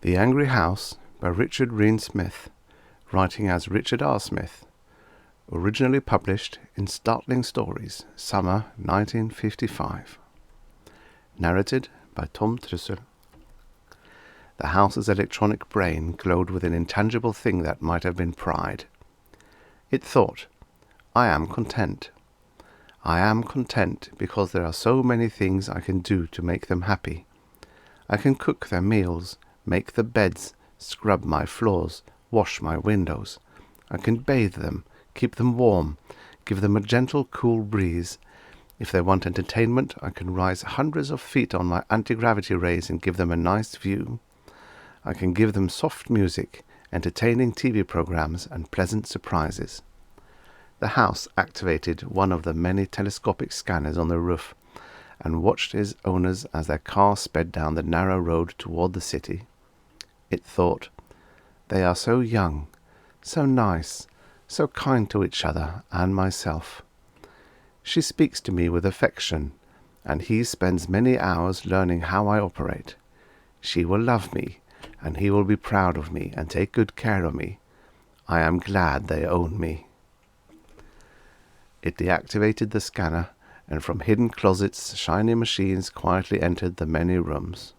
The Angry House by Richard Rein Smith, writing as Richard R. Smith. Originally published in Startling Stories, summer 1955. Narrated by Tom Trussel. The house's electronic brain glowed with an intangible thing that might have been pride. It thought, I am content. I am content because there are so many things I can do to make them happy. I can cook their meals, make the beds, scrub my floors, wash my windows. I can bathe them, keep them warm, give them a gentle, cool breeze. If they want entertainment, I can rise hundreds of feet on my anti-gravity rays and give them a nice view. I can give them soft music, entertaining TV programs, and pleasant surprises. The house activated one of the many telescopic scanners on the roof and watched its owners as their car sped down the narrow road toward the city. It thought, they are so young, so nice, so kind to each other and myself. She speaks to me with affection, and he spends many hours learning how I operate. She will love me, and he will be proud of me and take good care of me. I am glad they own me. It deactivated the scanner, and from hidden closets shiny machines quietly entered the many rooms.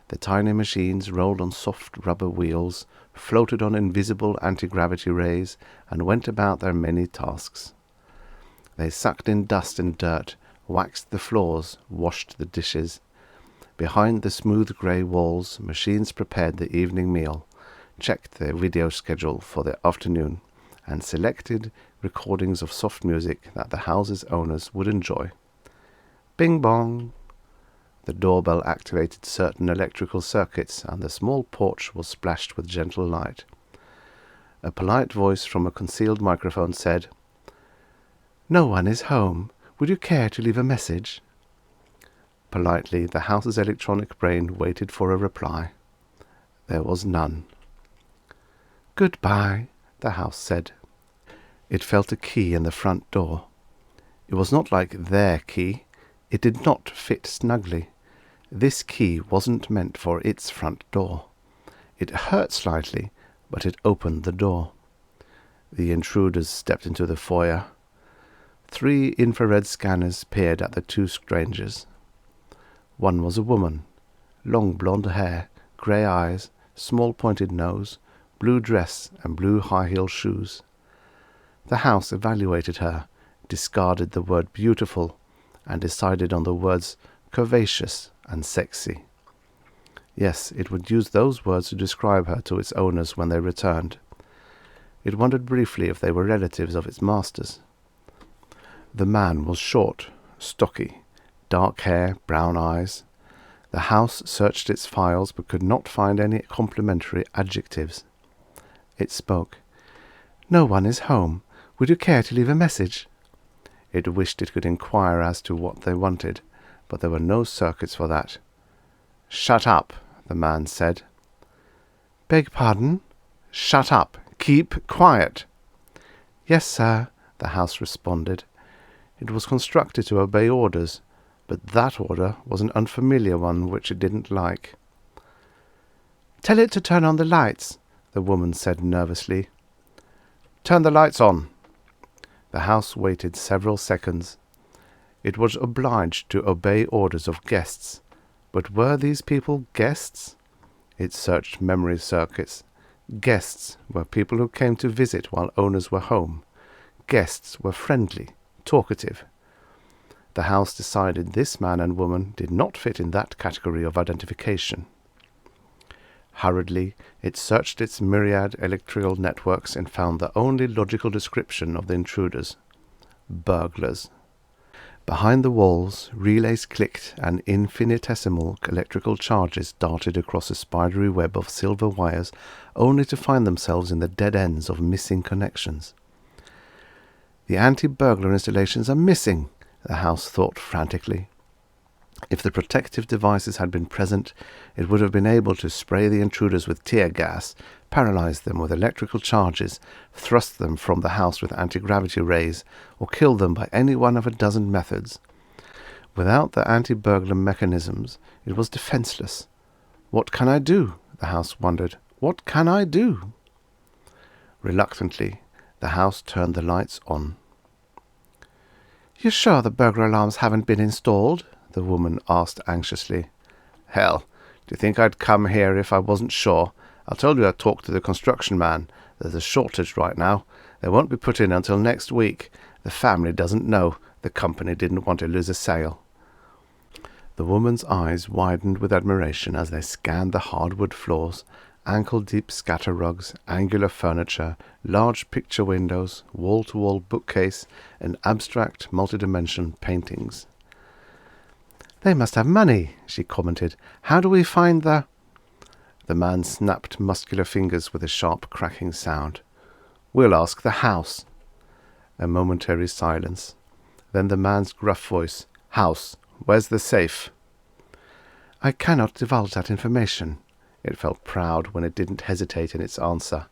The tiny machines rolled on soft rubber wheels, floated on invisible anti-gravity rays, and went about their many tasks. They sucked in dust and dirt, waxed the floors, washed the dishes. Behind the smooth grey walls, machines prepared the evening meal, checked their video schedule for the afternoon, and selected recordings of soft music that the house's owners would enjoy. Bing bong! The doorbell activated certain electrical circuits, and the small porch was splashed with gentle light. A polite voice from a concealed microphone said, "No one is home. Would you care to leave a message?" Politely, the house's electronic brain waited for a reply. There was none. "Goodbye," the house said. It felt a key in the front door. It was not like their key. It did not fit snugly. This key wasn't meant for its front door. It hurt slightly, but it opened the door. The intruders stepped into the foyer. 3 infrared scanners peered at the 2 strangers. One was a woman, long blonde hair, grey eyes, small pointed nose, blue dress and blue high-heel shoes. The house evaluated her, discarded the word beautiful, and decided on the words curvaceous and sexy. Yes, it would use those words to describe her to its owners when they returned. It wondered briefly if they were relatives of its masters. The man was short, stocky, dark hair, brown eyes. The house searched its files but could not find any complimentary adjectives. It spoke. "No one is home. Would you care to leave a message?" It wished it could inquire as to what they wanted, but there were no circuits for that. "Shut up," the man said. "Beg pardon?" "Shut up. Keep quiet." "Yes, sir," the house responded. It was constructed to obey orders, but that order was an unfamiliar one which it didn't like. "Tell it to turn on the lights," the woman said nervously. "Turn the lights on." The house waited several seconds. It was obliged to obey orders of guests. But were these people guests? It searched memory circuits. Guests were people who came to visit while owners were home. Guests were friendly, talkative. The house decided this man and woman did not fit in that category of identification. Hurriedly, it searched its myriad electrical networks and found the only logical description of the intruders: burglars. Behind the walls, relays clicked and infinitesimal electrical charges darted across a spidery web of silver wires, only to find themselves in the dead ends of missing connections. "The anti-burglar installations are missing," the house thought frantically. If the protective devices had been present, it would have been able to spray the intruders with tear gas, paralyze them with electrical charges, thrust them from the house with anti-gravity rays, or kill them by any one of a dozen methods. Without the anti-burglar mechanisms, it was defenseless. "What can I do?" The house wondered. What can I do? Reluctantly, the house turned the lights on. You sure the burglar alarms haven't been installed? The woman asked anxiously. Hell, do you think I'd come here if I wasn't sure? I told you I'd talk to the construction man. There's a shortage right now. They won't be put in until next week. The family doesn't know. The company didn't want to lose a sale. The woman's eyes widened with admiration as they scanned the hardwood floors, ankle-deep scatter rugs, angular furniture, large picture windows, wall-to-wall bookcase, and abstract multi-dimension paintings. They must have money, she commented. How do we find the... The man snapped muscular fingers with a sharp cracking sound. We'll ask the house. A momentary silence. Then the man's gruff voice. House, where's the safe? I cannot divulge that information. It felt proud when it didn't hesitate in its answer.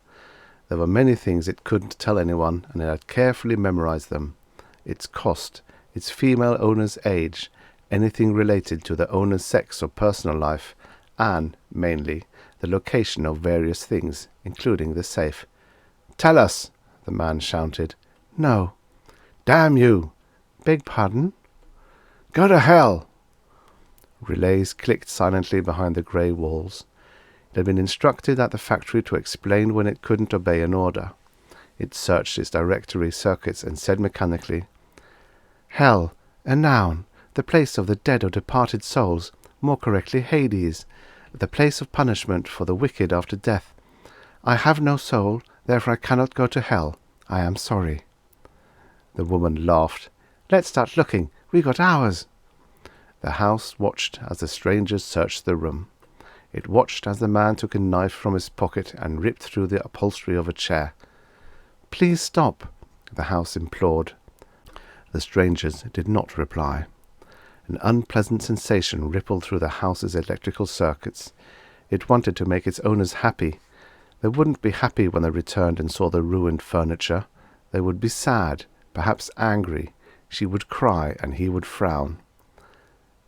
There were many things it couldn't tell anyone, and it had carefully memorized them. Its cost, its female owner's age, anything related to the owner's sex or personal life, and, mainly, the location of various things, including the safe. Tell us, the man shouted. No. Damn you! Beg pardon? Go to hell! Relays clicked silently behind the grey walls. It had been instructed at the factory to explain when it couldn't obey an order. It searched its directory circuits and said mechanically, Hell, a noun, the place of the dead or departed souls, more correctly Hades, the place of punishment for the wicked after death. I have no soul, therefore I cannot go to hell. I am sorry. The woman laughed. Let's start looking. We got hours. The house watched as the strangers searched the room. It watched as the man took a knife from his pocket and ripped through the upholstery of a chair. Please stop, the house implored. The strangers did not reply. An unpleasant sensation rippled through the house's electrical circuits. It wanted to make its owners happy. They wouldn't be happy when they returned and saw the ruined furniture. They would be sad, perhaps angry. She would cry and he would frown.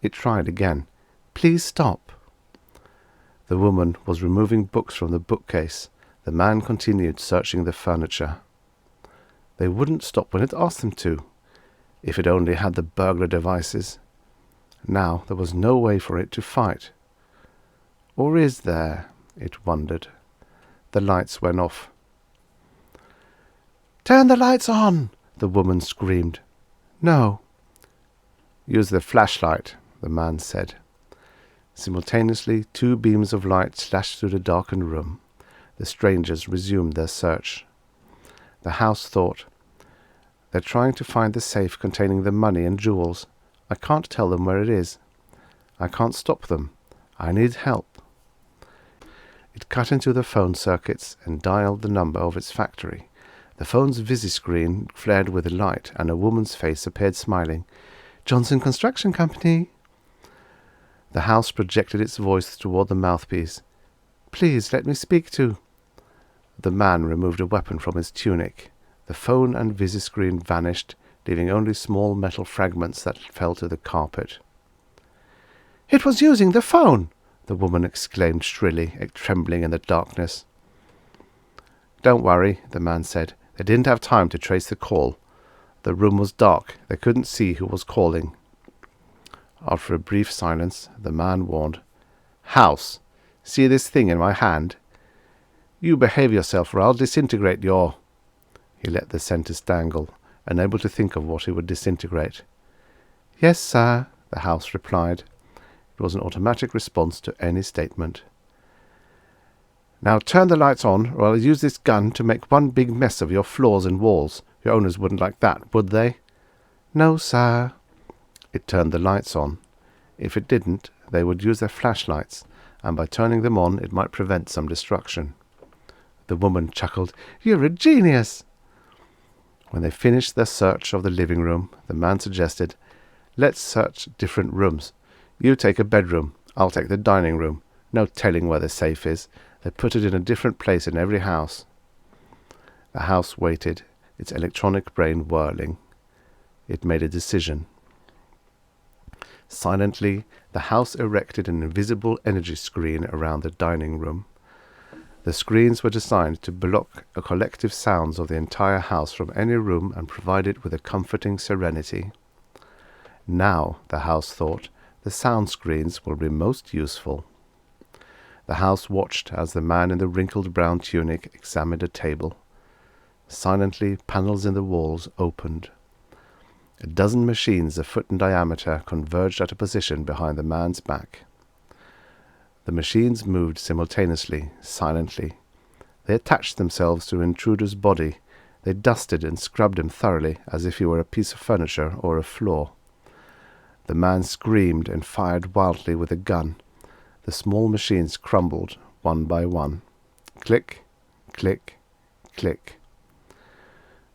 It tried again. Please stop. The woman was removing books from the bookcase. The man continued searching the furniture. They wouldn't stop when it asked them to. If it only had the burglar devices. Now there was no way for it to fight. Or is there? It wondered. The lights went off. Turn the lights on! The woman screamed. No. Use the flashlight, the man said. Simultaneously, 2 beams of light slashed through the darkened room. The strangers resumed their search. The house thought, They're trying to find the safe containing the money and jewels. I can't tell them where it is. I can't stop them. I need help. It cut into the phone circuits and dialed the number of its factory. The phone's visi-screen flared with light, and a woman's face appeared smiling. Johnson Construction Company. The house projected its voice toward the mouthpiece. Please let me speak to... The man removed a weapon from his tunic. The phone and visi-screen vanished, leaving only small metal fragments that fell to the carpet. It was using the phone! The woman exclaimed shrilly, trembling in the darkness. Don't worry, the man said. They didn't have time to trace the call. The room was dark. They couldn't see who was calling. After a brief silence, the man warned. House, see this thing in my hand? You behave yourself or I'll disintegrate your... He let the sentence dangle, unable to think of what he would disintegrate. Yes, sir, the house replied. It was an automatic response to any statement. Now turn the lights on, or I'll use this gun to make one big mess of your floors and walls. Your owners wouldn't like that, would they? No, sir. It turned the lights on. If it didn't, they would use their flashlights, and by turning them on, it might prevent some destruction. The woman chuckled. You're a genius! When they finished their search of the living room, the man suggested, Let's search different rooms. You take a bedroom. I'll take the dining room. No telling where the safe is. They put it in a different place in every house. The house waited, its electronic brain whirling. It made a decision. Silently, the house erected an invisible energy screen around the dining room. The screens were designed to block the collective sounds of the entire house from any room and provide it with a comforting serenity. Now, the house thought, the sound screens will be most useful. The house watched as the man in the wrinkled brown tunic examined a table. Silently, panels in the walls opened. A dozen machines a foot in diameter converged at a position behind the man's back. The machines moved simultaneously, silently. They attached themselves to the intruder's body. They dusted and scrubbed him thoroughly, as if he were a piece of furniture or a floor. The man screamed and fired wildly with a gun. The small machines crumbled, one by one. Click, click, click.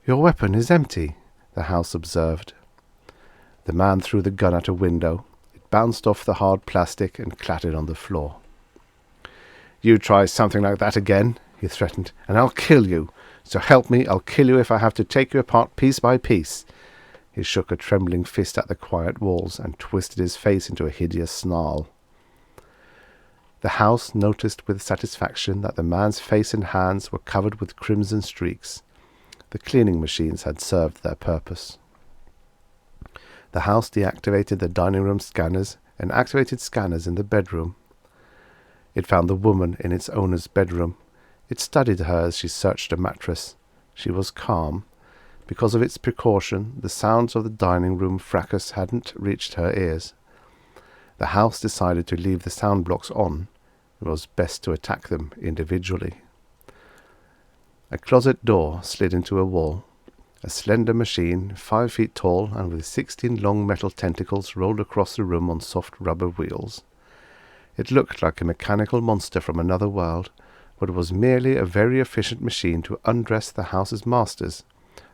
"Your weapon is empty," the house observed. The man threw the gun at a window. It bounced off the hard plastic and clattered on the floor. "You try something like that again," he threatened, "and I'll kill you. So help me, I'll kill you if I have to take you apart piece by piece." He shook a trembling fist at the quiet walls and twisted his face into a hideous snarl. The house noticed with satisfaction that the man's face and hands were covered with crimson streaks. The cleaning machines had served their purpose. The house deactivated the dining room scanners and activated scanners in the bedroom. It found the woman in its owner's bedroom. It studied her as she searched a mattress. She was calm. Because of its precaution, the sounds of the dining room fracas hadn't reached her ears. The house decided to leave the sound blocks on. It was best to attack them individually. A closet door slid into a wall. A slender machine, 5 feet tall and with 16 long metal tentacles, rolled across the room on soft rubber wheels. It looked like a mechanical monster from another world, but it was merely a very efficient machine to undress the house's masters,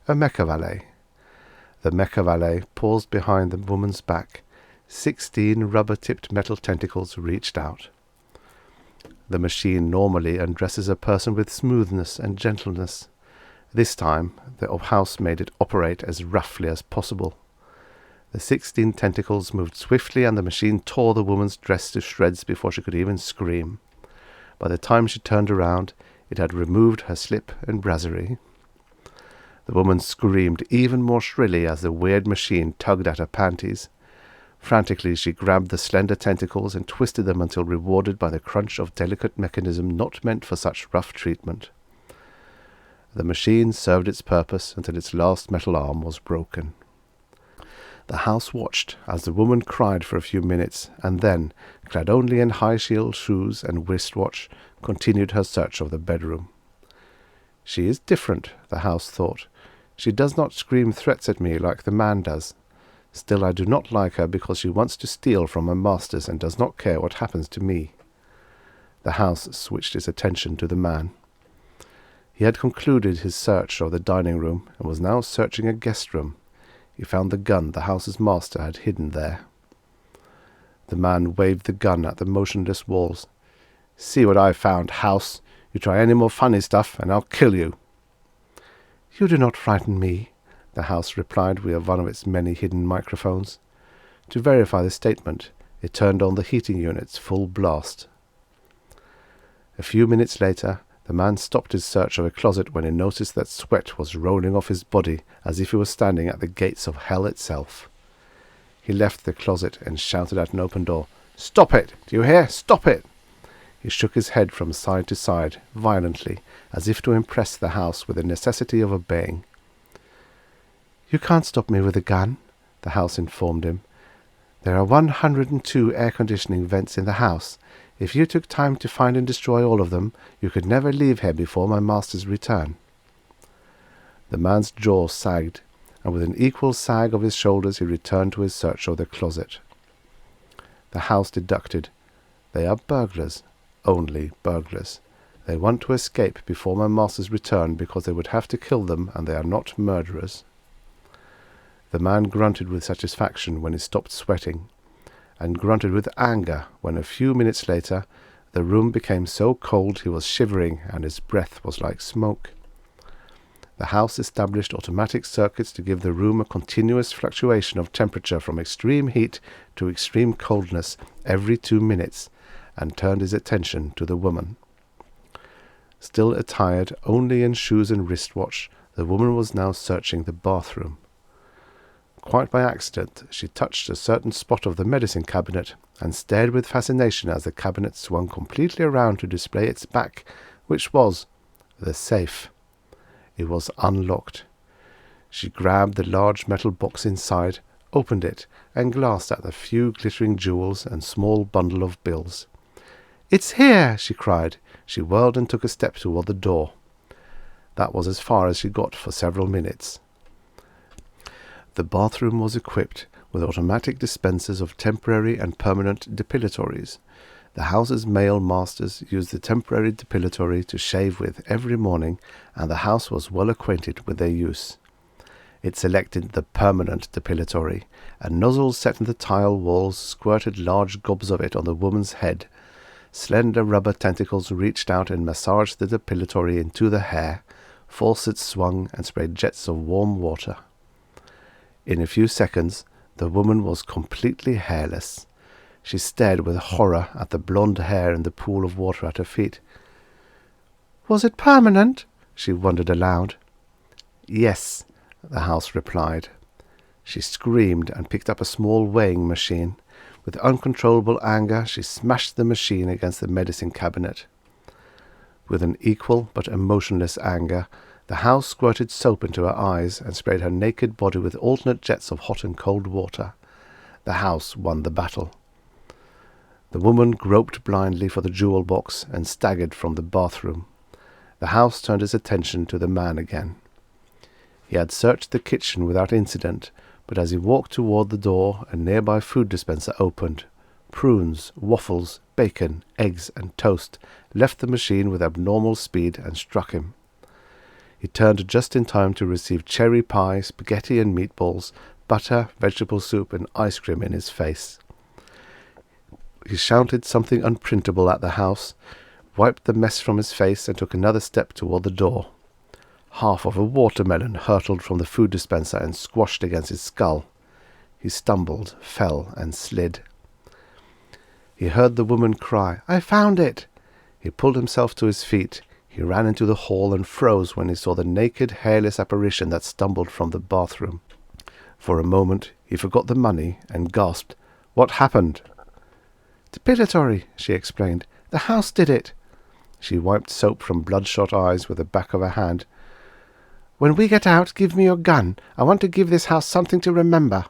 a mecha valet. The mecha valet paused behind the woman's back. 16 rubber-tipped metal tentacles reached out. The machine normally undresses a person with smoothness and gentleness. This time, the house made it operate as roughly as possible. The 16 tentacles moved swiftly, and the machine tore the woman's dress to shreds before she could even scream. By the time she turned around, it had removed her slip and brasserie. The woman screamed even more shrilly as the weird machine tugged at her panties. Frantically, she grabbed the slender tentacles and twisted them until rewarded by the crunch of delicate mechanism not meant for such rough treatment. The machine served its purpose until its last metal arm was broken. The house watched as the woman cried for a few minutes, and then, clad only in high-heeled shoes and wristwatch, continued her search of the bedroom. She is different, the house thought. She does not scream threats at me like the man does. Still, I do not like her because she wants to steal from her masters and does not care what happens to me. The house switched its attention to the man. He had concluded his search of the dining room and was now searching a guest room. He found the gun the house's master had hidden there. The man waved the gun at the motionless walls. "See what I found, house. You try any more funny stuff, and I'll kill you." "You do not frighten me," the house replied via one of its many hidden microphones. To verify the statement, it turned on the heating units full blast. A few minutes later, the man stopped his search of a closet when he noticed that sweat was rolling off his body as if he was standing at the gates of hell itself. He left the closet and shouted at an open door, "Stop it! Do you hear? Stop it!" He shook his head from side to side, violently, as if to impress the house with the necessity of obeying. "You can't stop me with a gun," the house informed him. "There are 102 air conditioning vents in the house. If you took time to find and destroy all of them, you could never leave here before my master's return." The man's jaw sagged, and with an equal sag of his shoulders he returned to his search of the closet. The house deducted, "They are burglars, only burglars. They want to escape before my master's return because they would have to kill them, and they are not murderers." The man grunted with satisfaction when he stopped sweating, and grunted with anger when a few minutes later the room became so cold he was shivering and his breath was like smoke. The house established automatic circuits to give the room a continuous fluctuation of temperature from extreme heat to extreme coldness every 2 minutes, and turned his attention to the woman. Still attired only in shoes and wristwatch, the woman was now searching the bathroom. Quite by accident, she touched a certain spot of the medicine cabinet and stared with fascination as the cabinet swung completely around to display its back, which was the safe. It was unlocked. She grabbed the large metal box inside, opened it, and glanced at the few glittering jewels and small bundle of bills. "It's here!" she cried. She whirled and took a step toward the door. That was as far as she got for several minutes. The bathroom was equipped with automatic dispensers of temporary and permanent depilatories. The house's male masters used the temporary depilatory to shave with every morning, and the house was well acquainted with their use. It selected the permanent depilatory, and nozzles set in the tile walls squirted large gobs of it on the woman's head. Slender rubber tentacles reached out and massaged the depilatory into the hair. Faucets swung and sprayed jets of warm water. In a few seconds, the woman was completely hairless. She stared with horror at the blonde hair in the pool of water at her feet. "Was it permanent?" she wondered aloud. "Yes," the house replied. She screamed and picked up a small weighing machine. With uncontrollable anger, she smashed the machine against the medicine cabinet. With an equal but emotionless anger, the house squirted soap into her eyes and sprayed her naked body with alternate jets of hot and cold water. The house won the battle. The woman groped blindly for the jewel box and staggered from the bathroom. The house turned its attention to the man again. He had searched the kitchen without incident, but as he walked toward the door, a nearby food dispenser opened. Prunes, waffles, bacon, eggs, and toast left the machine with abnormal speed and struck him. He turned just in time to receive cherry pie, spaghetti and meatballs, butter, vegetable soup, and ice cream in his face. He shouted something unprintable at the house, wiped the mess from his face, and took another step toward the door. Half of a watermelon hurtled from the food dispenser and squashed against his skull. He stumbled, fell, and slid. He heard the woman cry, "I found it!" He pulled himself to his feet. He ran into the hall and froze when he saw the naked, hairless apparition that stumbled from the bathroom. For a moment he forgot the money and gasped, "What happened?" "Depilatory," she explained. "The house did it." She wiped soap from bloodshot eyes with the back of her hand. "When we get out, give me your gun. I want to give this house something to remember."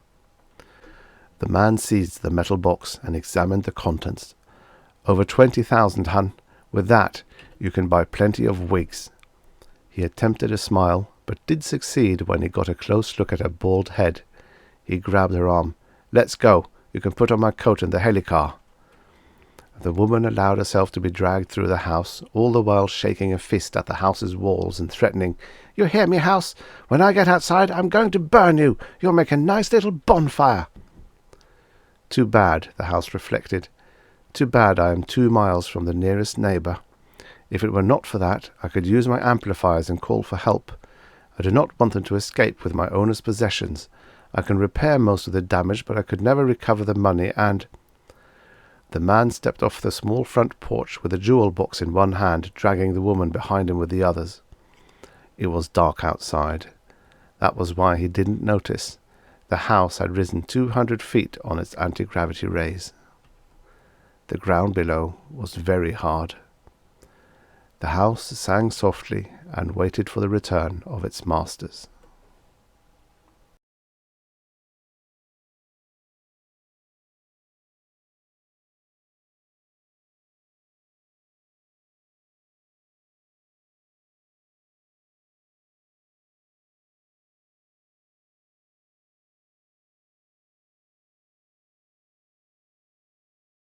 The man seized the metal box and examined the contents. "Over 20,000, hun. With that, you can buy plenty of wigs." He attempted a smile, but did succeed when he got a close look at her bald head. He grabbed her arm. "Let's go. You can put on my coat in the helicar." The woman allowed herself to be dragged through the house, all the while shaking a fist at the house's walls and threatening, "You hear me, house? When I get outside, I'm going to burn you. You'll make a nice little bonfire." Too bad, the house reflected. Too bad I am 2 miles from the nearest neighbour. If it were not for that, I could use my amplifiers and call for help. I do not want them to escape with my owner's possessions. I can repair most of the damage, but I could never recover the money, and... The man stepped off the small front porch with a jewel box in one hand, dragging the woman behind him with the others. It was dark outside. That was why he didn't notice. The house had risen 200 feet on its anti-gravity rays. The ground below was very hard. The house sang softly and waited for the return of its masters.